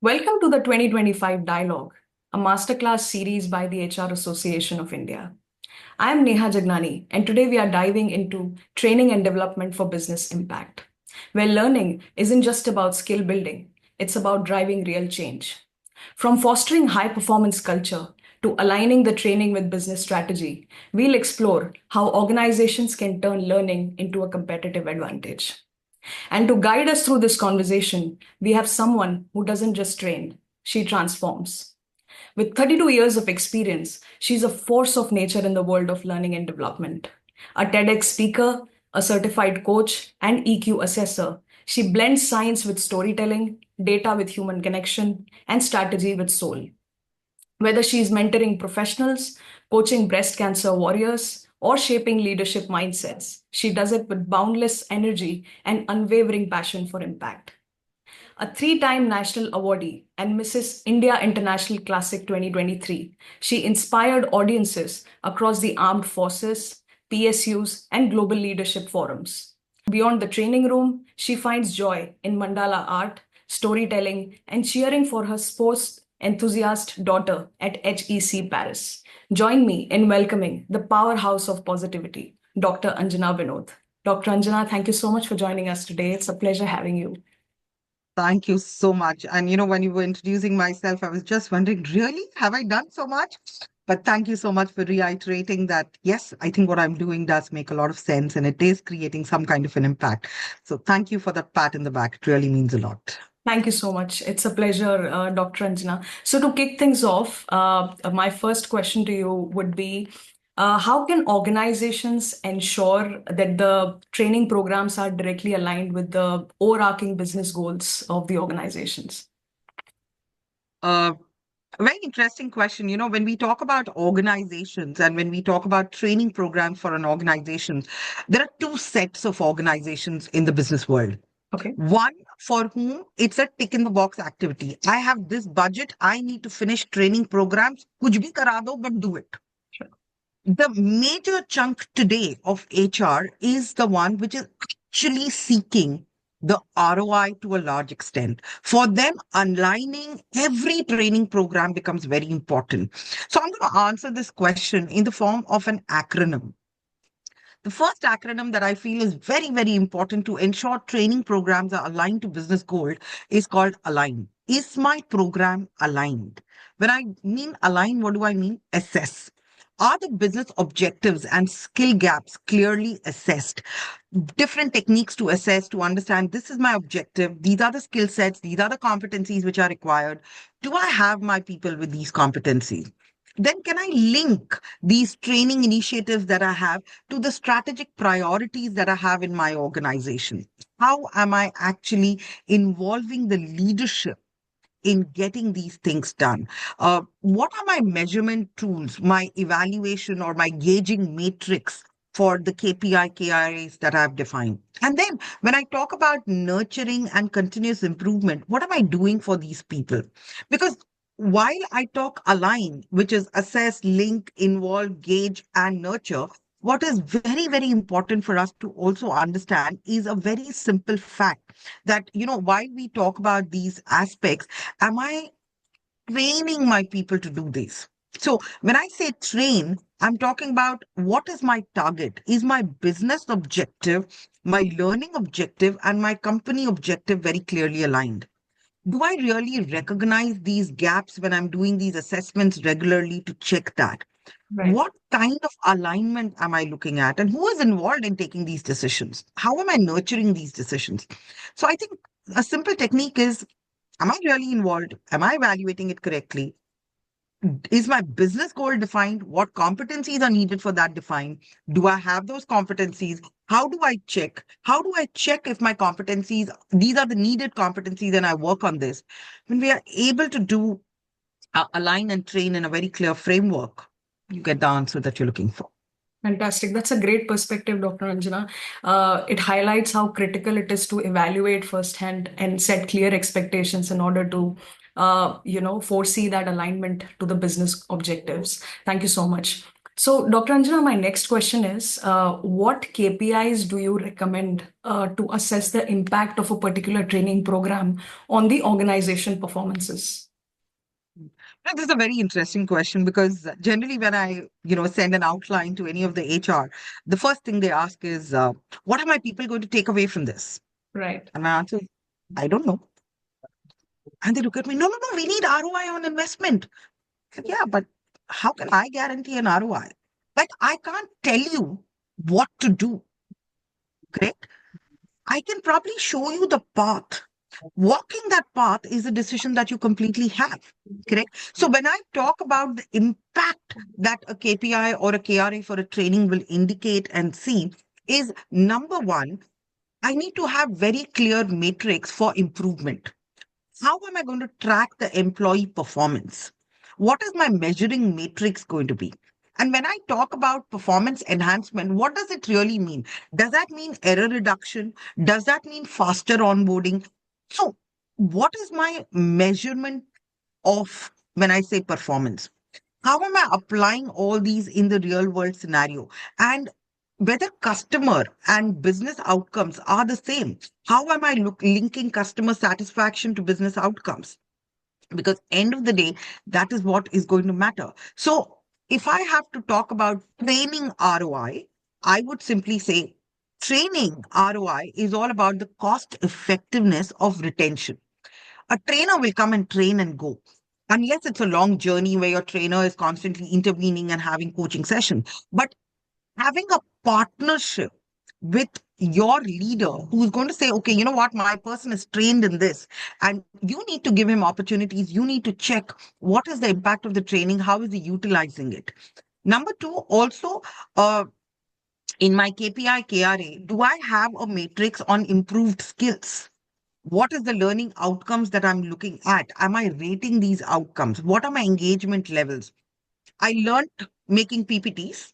Welcome to the 2025 Dialogue, a masterclass series by the HR Association of India. I am Neha Jagnani, and today we are diving into training and development for business impact, where learning isn't just about skill building, it's about driving real change. From fostering high performance culture to aligning the training with business strategy, we'll explore how organizations can turn learning into a competitive advantage. And to guide us through this conversation, we have someone who doesn't just train, she transforms. With 32 years of experience, she's a force of nature in the world of learning and development. A TEDx speaker, a certified coach, and EQ assessor, she blends science with storytelling, data with human connection, and strategy with soul. Whether she's mentoring professionals, coaching breast cancer warriors, or shaping leadership mindsets, she does it with boundless energy and unwavering passion for impact. A three-time national awardee and Mrs. India International Classic 2023, she inspired audiences across the armed forces, PSUs, and global leadership forums. Beyond the training room, she finds joy in mandala art, storytelling, and cheering for her sports enthusiast daughter at HEC Paris. Join me in welcoming the powerhouse of positivity, Dr. Anjana Vinod. Dr. Anjana, thank you so much for joining us today. It's a pleasure having you. Thank you so much. And when you were introducing myself, I was just wondering, really? Have I done so much? But thank you so much for reiterating that. Yes, I think what I'm doing does make a lot of sense and it is creating some kind of an impact. So thank you for that pat in the back. It really means a lot. Thank you so much. It's a pleasure, Dr. Anjana. So to kick things off, my first question to you would be, how can organizations ensure that the training programs are directly aligned with the overarching business goals of the organizations? A very interesting question. When we talk about organizations and when we talk about training programs for an organization, there are two sets of organizations in the business world. Okay. One for whom it's a tick in the box activity. I have this budget. I need to finish training programs. Kuch bhi kara do, but do it. Sure. The major chunk today of HR is the one which is actually seeking the ROI to a large extent. For them, aligning every training program becomes very important. So I'm going to answer this question in the form of an acronym. The first acronym that I feel is very, very important to ensure training programs are aligned to business goals is called align. Is my program aligned? When I mean align, what do I mean? Assess. Are the business objectives and skill gaps clearly assessed? Different techniques to assess, to understand this is my objective, these are the skill sets, these are the competencies which are required. Do I have my people with these competencies? Then can I link these training initiatives that I have to the strategic priorities that I have in my organization? How am I actually involving the leadership in getting these things done? What are my measurement tools, my evaluation or my gauging matrix for the KPI, KIs that I've defined? And then when I talk about nurturing and continuous improvement, what am I doing for these people? Because while I talk align, which is assess, link, involve, gauge, and nurture, what is very, very important for us to also understand is a very simple fact that, while we talk about these aspects, am I training my people to do this? So when I say train, I'm talking about what is my target? Is my business objective, my learning objective, and my company objective very clearly aligned? Do I really recognize these gaps when I'm doing these assessments regularly to check that? Right. What kind of alignment am I looking at? And who is involved in taking these decisions? How am I nurturing these decisions? So I think a simple technique is, am I really involved? Am I evaluating it correctly? Is my business goal defined? What competencies are needed for that defined? Do I have those competencies? How do I check? How do I check if my competencies, these are the needed competencies and I work on this? When we are able to do align and train in a very clear framework, you get the answer that you're looking for. Fantastic. That's a great perspective, Dr. Anjana. It highlights how critical it is to evaluate firsthand and set clear expectations in order to, foresee that alignment to the business objectives. Thank you so much. So, Dr. Anjana, my next question is, what KPIs do you recommend to assess the impact of a particular training program on the organization performances? Now, this is a very interesting question because generally when I send an outline to any of the HR, the first thing they ask is, what are my people going to take away from this? Right. And my answer is, I don't know. And they look at me, no, no, no, we need ROI on investment. I said, yeah, but how can I guarantee an ROI? Like, I can't tell you what to do, correct? I can probably show you the path. Walking that path is a decision that you completely have, correct? So when I talk about the impact that a KPI or a KRA for a training will indicate and see is number one, I need to have very clear metrics for improvement. How am I going to track the employee performance? What is my measuring matrix going to be? And when I talk about performance enhancement, what does it really mean? Does that mean error reduction? Does that mean faster onboarding? So, what is my measurement of when I say performance? How am I applying all these in the real world scenario? And whether customer and business outcomes are the same. How am I linking customer satisfaction to business outcomes? Because end of the day, that is what is going to matter. So if I have to talk about training ROI, I would simply say training ROI is all about the cost effectiveness of retention. A trainer will come and train and go. Unless it's a long journey where your trainer is constantly intervening and having coaching sessions. But having a partnership with your leader who's going to say, okay, you know what, my person is trained in this, and you need to give him opportunities. You need to check what is the impact of the training, how is he utilizing it. Number two, also, in my KPI, KRA, do I have a matrix on improved skills? What is the learning outcomes that I'm looking at? Am I rating these outcomes? What are my engagement levels? I learned making PPTs.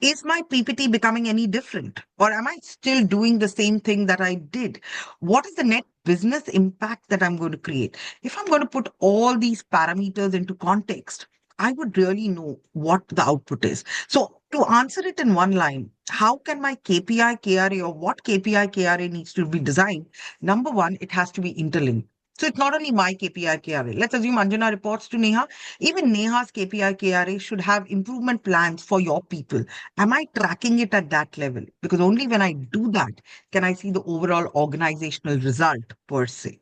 Is my PPT becoming any different? Or am I still doing the same thing that I did? What is the net business impact that I'm going to create? If I'm going to put all these parameters into context, I would really know what the output is. So, to answer it in one line, how can my KPI, KRA, or what KPI, KRA needs to be designed? Number one, it has to be interlinked. So, it's not only my KPI, KRA. Let's assume Anjana reports to Neha. Even Neha's KPI, KRA should have improvement plans for your people. Am I tracking it at that level? Because only when I do that can I see the overall organizational result per se.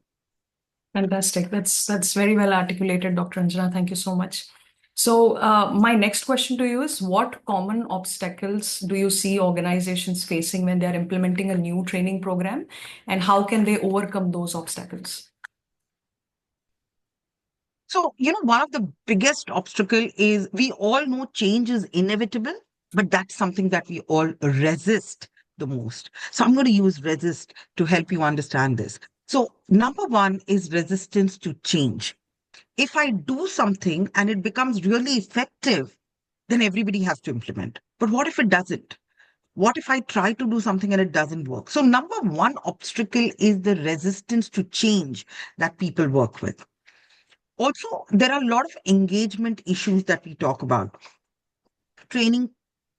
Fantastic. That's very well articulated, Dr. Anjana. Thank you so much. So, my next question to you is, what common obstacles do you see organizations facing when they're implementing a new training program, and how can they overcome those obstacles? So, one of the biggest obstacle is we all know change is inevitable, but that's something that we all resist the most. So I'm going to use resist to help you understand this. So number one is resistance to change. If I do something and it becomes really effective, then everybody has to implement. But what if it doesn't? What if I try to do something and it doesn't work? So number one obstacle is the resistance to change that people work with. Also, there are a lot of engagement issues that we talk about. Training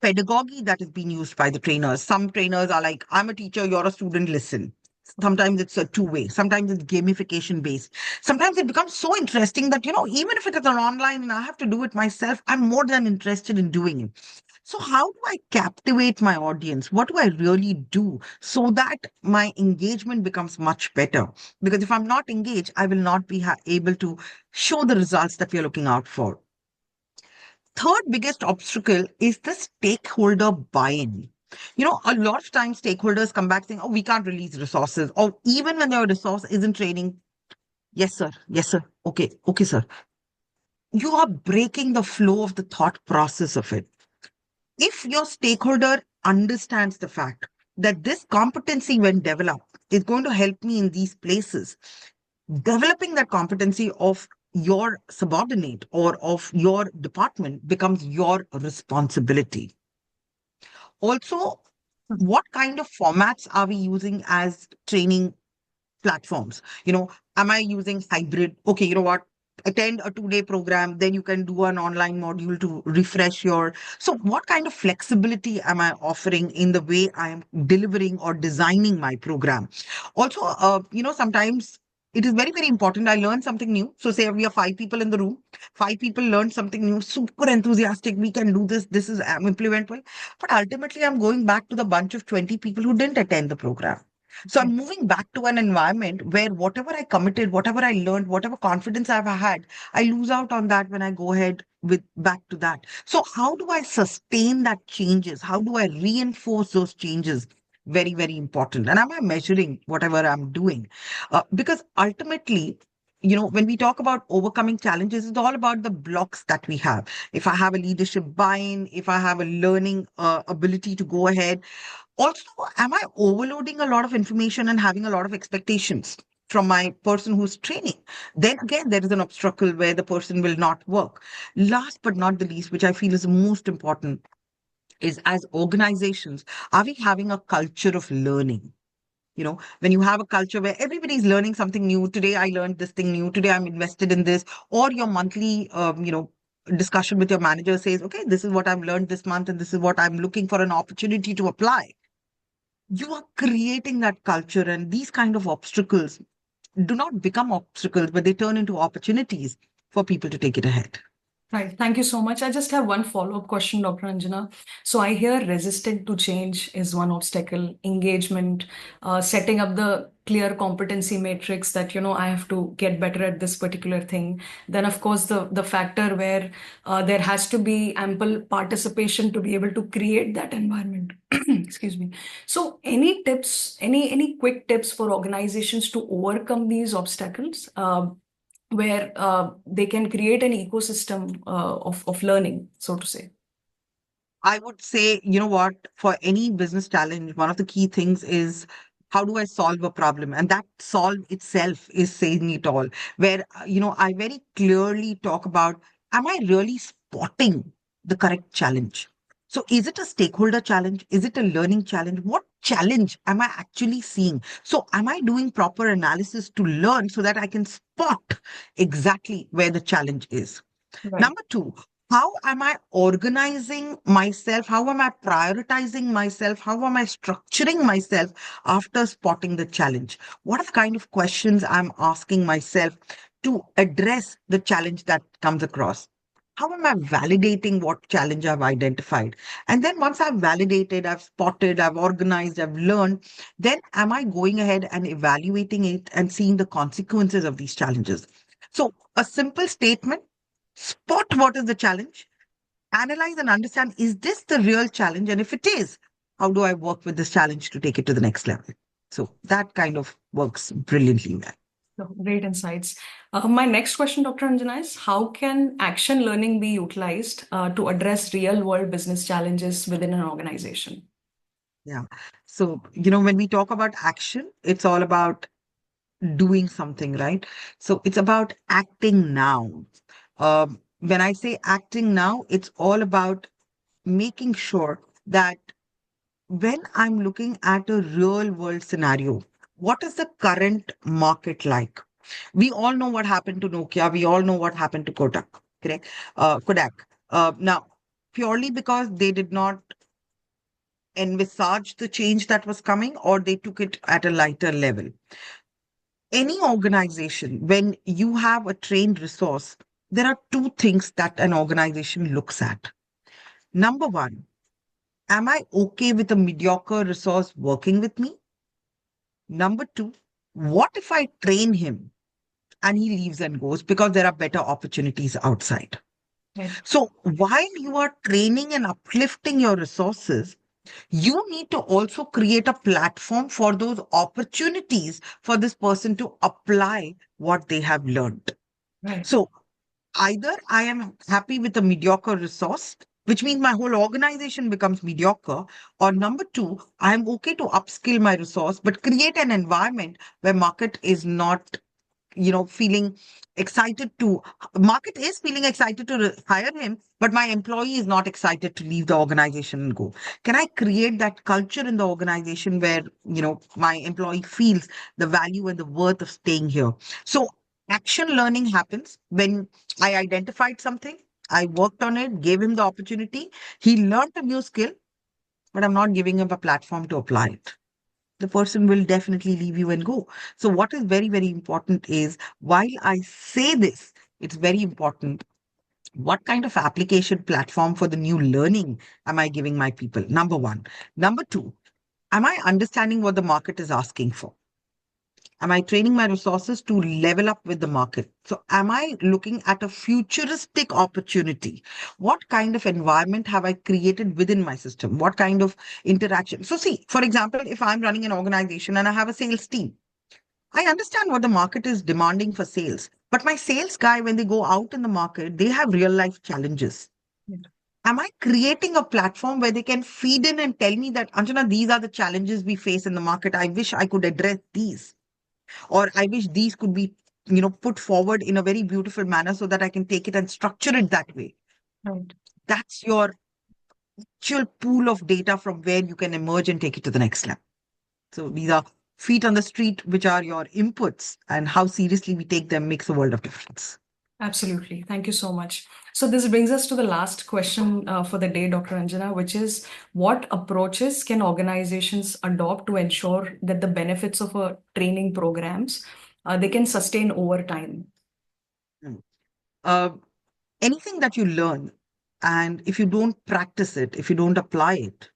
pedagogy that is being used by the trainers. Some trainers are like, I'm a teacher, you're a student, listen. Sometimes it's a two-way. Sometimes it's gamification based. Sometimes it becomes so interesting that, even if it is an online and I have to do it myself, I'm more than interested in doing it. So how do I captivate my audience? What do I really do so that my engagement becomes much better? Because if I'm not engaged, I will not be able to show the results that we are looking out for. Third biggest obstacle is the stakeholder buy-in. A lot of times stakeholders come back saying, oh, we can't release resources. Or even when their resource isn't training, yes, sir. Yes, sir. Okay. Okay, sir. You are breaking the flow of the thought process of it. If your stakeholder understands the fact that this competency, when developed, is going to help me in these places, developing that competency of your subordinate or of your department becomes your responsibility. Also, what kind of formats are we using as training platforms? Am I using hybrid? Okay, you know what? attend a 2-day program, then you can do an online module to refresh your. So, what kind of flexibility am I offering in the way I am delivering or designing my program? Also, sometimes it is very, very important. I learn something new. So, say we are 5 people in the room, 5 people learn something new, super enthusiastic. We can do this. This is implementable. But ultimately, I'm going back to the bunch of 20 people who didn't attend the program. So I'm moving back to an environment where whatever I committed, whatever I learned, whatever confidence I've had, I lose out on that when I go ahead with back to that. So how do I sustain that changes? How do I reinforce those changes? Very, very important. And am I measuring whatever I'm doing? Because ultimately, when we talk about overcoming challenges, it's all about the blocks that we have. If I have a leadership buy-in, if I have a learning ability to go ahead, also, am I overloading a lot of information and having a lot of expectations from my person who's training? Then again, there is an obstacle where the person will not work. Last but not the least, which I feel is the most important, is as organizations, are we having a culture of learning? When you have a culture where everybody's learning something new, today I learned this thing new, today I'm invested in this, or your monthly, discussion with your manager says, okay, this is what I've learned this month, and this is what I'm looking for an opportunity to apply. You are creating that culture, and these kind of obstacles do not become obstacles, but they turn into opportunities for people to take it ahead. Right. Thank you so much. I just have one follow-up question, Dr. Anjana. So I hear resistant to change is one obstacle, engagement, setting up the clear competency matrix that, I have to get better at this particular thing. Then, of course, the factor where there has to be ample participation to be able to create that environment. Excuse me. So any tips, any quick tips for organizations to overcome these obstacles? Where they can create an ecosystem of learning, so to say. I would say, you know what, for any business challenge, one of the key things is how do I solve a problem? And that solve itself is saying it all. Where, I very clearly talk about, am I really spotting the correct challenge? So is it a stakeholder challenge? Is it a learning challenge? What challenge am I actually seeing? So am I doing proper analysis to learn so that I can spot exactly where the challenge is? Right. Number two, how am I organizing myself? How am I prioritizing myself? How am I structuring myself after spotting the challenge? What are the kind of questions I'm asking myself to address the challenge that comes across? How am I validating what challenge I've identified? And then once I've validated, I've spotted, I've organized, I've learned, then am I going ahead and evaluating it and seeing the consequences of these challenges? So a simple statement: spot what is the challenge, analyze and understand, is this the real challenge? And if it is, how do I work with this challenge to take it to the next level? So that kind of works brilliantly well. So, great insights. My next question, Dr. Anjana, is how can action learning be utilized to address real world business challenges within an organization? Yeah. So, when we talk about action, it's all about doing something, right? So it's about acting now. When I say acting now, it's all about making sure that when I'm looking at a real world scenario, what is the current market like? We all know what happened to Nokia. We all know what happened to Kodak, correct? Kodak. Now, purely because they did not envisage the change that was coming, or they took it at a lighter level. Any organization, when you have a trained resource, there are two things that an organization looks at. Number one, am I okay with a mediocre resource working with me? Number two, what if I train him and he leaves and goes because there are better opportunities outside? Right. So while you are training and uplifting your resources, you need to also create a platform for those opportunities for this person to apply what they have learned. Right. So either I am happy with a mediocre resource, which means my whole organization becomes mediocre, or number two, I am okay to upskill my resource, but create an environment where market is not, feeling excited to, market is feeling excited to hire him, but my employee is not excited to leave the organization and go. Can I create that culture in the organization where, my employee feels the value and the worth of staying here? So Action learning happens when I identified something, I worked on it, gave him the opportunity, he learned a new skill, but I'm not giving him a platform to apply it. The person will definitely leave you and go. So, what is very, very important is while I say this, it's very important. What kind of application platform for the new learning am I giving my people? Number one. Number two, am I understanding what the market is asking for? Am I training my resources to level up with the market? So, am I looking at a futuristic opportunity? What kind of environment have I created within my system? What kind of interaction? So, see, for example, if I'm running an organization and I have a sales team, I understand what the market is demanding for sales. But my sales guy, when they go out in the market, they have real life challenges. Yeah. Am I creating a platform where they can feed in and tell me that, Anjana, these are the challenges we face in the market. I wish I could address these, or I wish these could be, put forward in a very beautiful manner so that I can take it and structure it that way. Right. That's your actual pool of data from where you can emerge and take it to the next level. So these are feet on the street, which are your inputs, and how seriously we take them makes a world of difference. Absolutely. Thank you so much. So this brings us to the last question for the day, Dr. Anjana, which is what approaches can organizations adopt to ensure that the benefits of a training programs they can sustain over time? Mm. Uh, Anything that you learn, and if you don't practice it, if you don't apply it,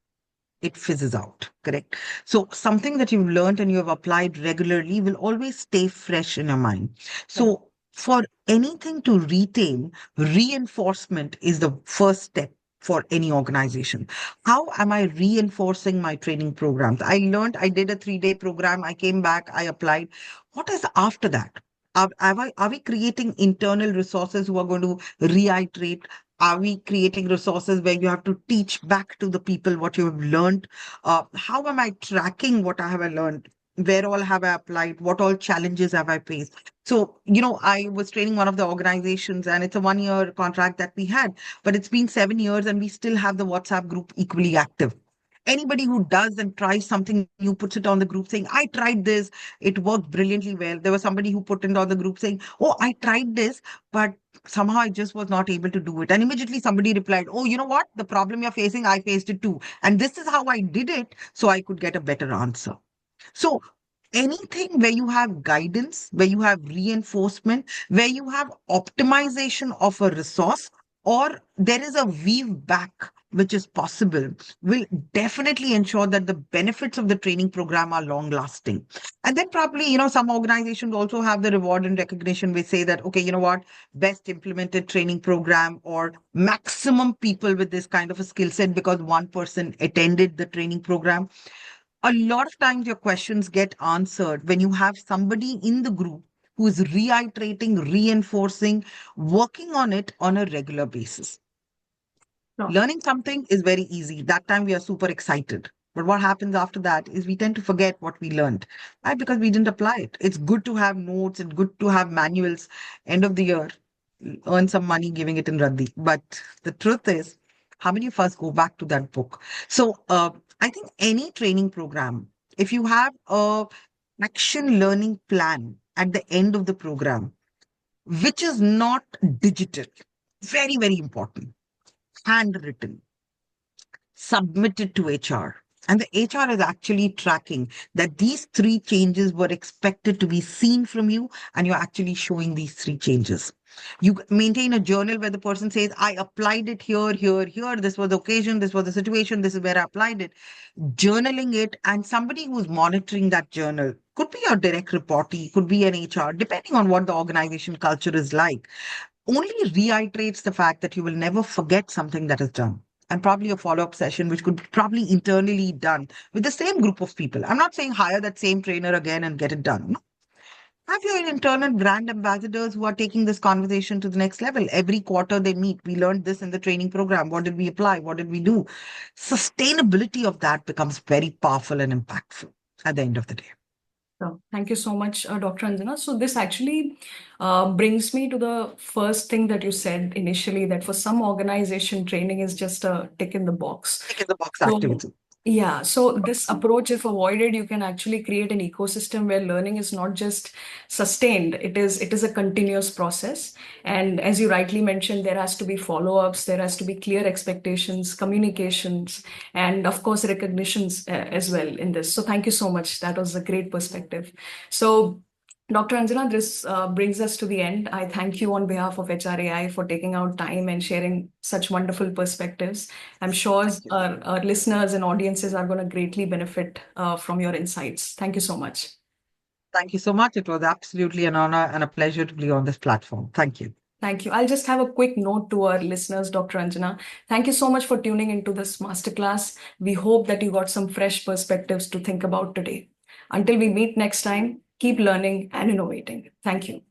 it fizzes out, correct? So something that you've learned and you have applied regularly will always stay fresh in your mind. Right. So for anything to retain, reinforcement is the first step for any organization. How am I reinforcing my training programs? I learned, I did a 3-day program, I came back, I applied. What is after that? Are we creating internal resources who are going to reiterate? Are we creating resources where you have to teach back to the people what you have learned? How am I tracking what I have learned? Where all have I applied? What all challenges have I faced? So, I was training one of the organizations and it's a 1-year contract that we had, but it's been 7 years and we still have the WhatsApp group equally active. Anybody who does and tries something new puts it on the group saying, I tried this, it worked brilliantly well. There was somebody who put it on the group saying, oh, I tried this, but somehow I just was not able to do it. And immediately somebody replied, oh, you know what? The problem you're facing, I faced it too. And this is how I did it so I could get a better answer. So anything where you have guidance, where you have reinforcement, where you have optimization of a resource, or there is a weave back which is possible, will definitely ensure that the benefits of the training program are long lasting. And then probably, some organizations also have the reward and recognition. We say that, okay, you know what, best implemented training program or maximum people with this kind of a skill set because one person attended the training program. A lot of times your questions get answered when you have somebody in the group who is reiterating, reinforcing, working on it on a regular basis. No. Learning something is very easy. That time we are super excited. But what happens after that is we tend to forget what we learned, right? Because we didn't apply it. It's good to have notes and good to have manuals. End of the year, earn some money giving it in Raddi. But the truth is, how many of us go back to that book? So I think any training program, if you have a action learning plan at the end of the program, which is not digital, very, very important, handwritten, submitted to HR. And the HR is actually tracking that these 3 changes were expected to be seen from you, and you're actually showing these 3 changes. You maintain a journal where the person says, I applied it here, here, here. This was the occasion, this was the situation, this is where I applied it. Journaling it, and somebody who's monitoring that journal could be your direct reportee, could be an HR, depending on what the organization culture is like, only reiterates the fact that you will never forget something that is done. And probably a follow up session, which could be probably internally done with the same group of people. I'm not saying hire that same trainer again and get it done. No. Have your internal brand ambassadors who are taking this conversation to the next level. Every quarter they meet. We learned this in the training program. What did we apply? What did we do? Sustainability of that becomes very powerful and impactful at the end of the day. So, thank you so much, Dr. Anjana. So this actually brings me to the first thing that you said initially, that for some organization, training is just a tick in the box. Tick in the box So activity. Yeah, so this approach, if avoided, you can actually create an ecosystem where learning is not just sustained, it is a continuous process. And as you rightly mentioned, there has to be follow-ups, there has to be clear expectations, communications, and of course recognitions as well in this. So thank you so much. That was a great perspective. So Dr. Anjana, this brings us to the end. I thank you on behalf of HRAI for taking out time and sharing such wonderful perspectives. I'm sure Thank you. our listeners and audiences are going to greatly benefit from your insights. Thank you so much. Thank you so much. It was absolutely an honor and a pleasure to be on this platform. Thank you. Thank you. I'll just have a quick note to our listeners, Dr. Anjana. Thank you so much for tuning into this masterclass. We hope that you got some fresh perspectives to think about today. Until we meet next time, keep learning and innovating. Thank you.